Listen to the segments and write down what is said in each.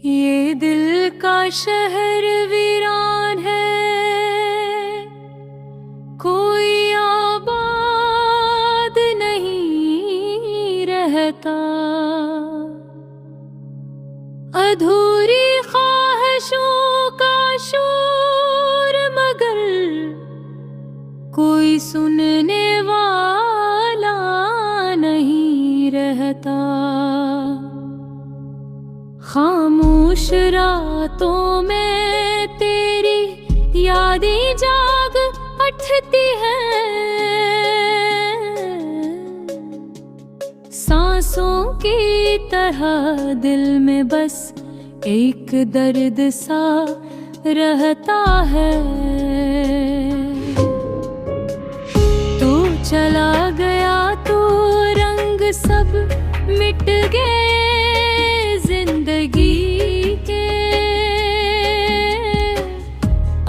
ये दिल का शहर वीरान है, कोई आबाद नहीं रहता। अधूरी ख्वाहिशों का शोर, मगर कोई सुनने वाला नहीं रहता। खामोश रातों में तेरी यादें जाग उठती हैं, सांसों की तरह दिल में बस एक दर्द सा रहता है। तू चला गया तो रंग सब मिट गए जिंदगी के।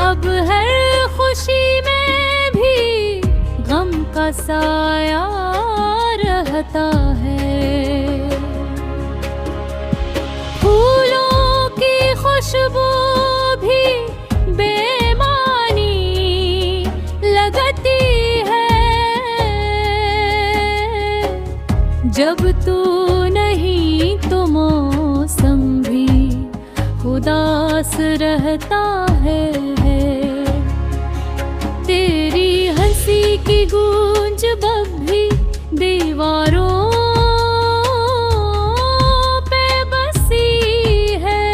अब हर खुशी में भी गम का साया रहता है। फूलों की खुशबू भी बेमानी लगती है, जब तू नहीं तो मौसम भी उदास रहता है। तेरी हंसी की गूंज अब भी दीवारों पे बसी है,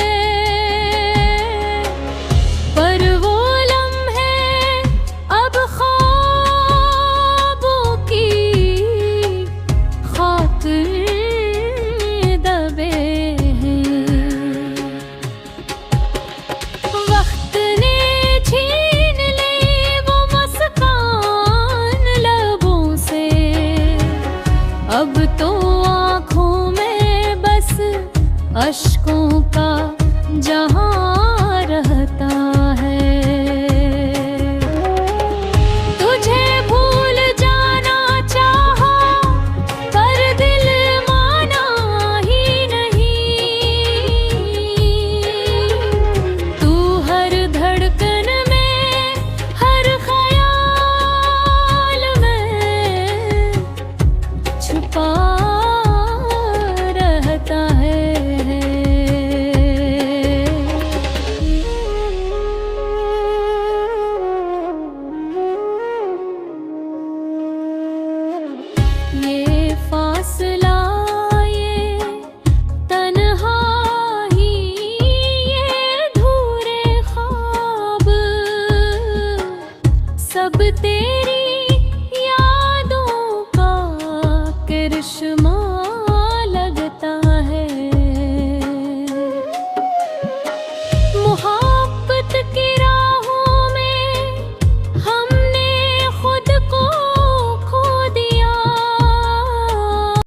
पर वो लम्हे अब ख्वाबों की खातिर दबे हैं। वक्त ने छीन ली वो मुस्कान लबों से, अब तो आँखों में बस अश्कों का जहां रहता है। तुझे भूल जाना चाहा पर दिल माना ही नहीं। तू हर धड़कन में, हर ख्याल में छुपा रहता है। ये फासला, ये तन्हाई, ये अधूरे ख्वाब सब तेरी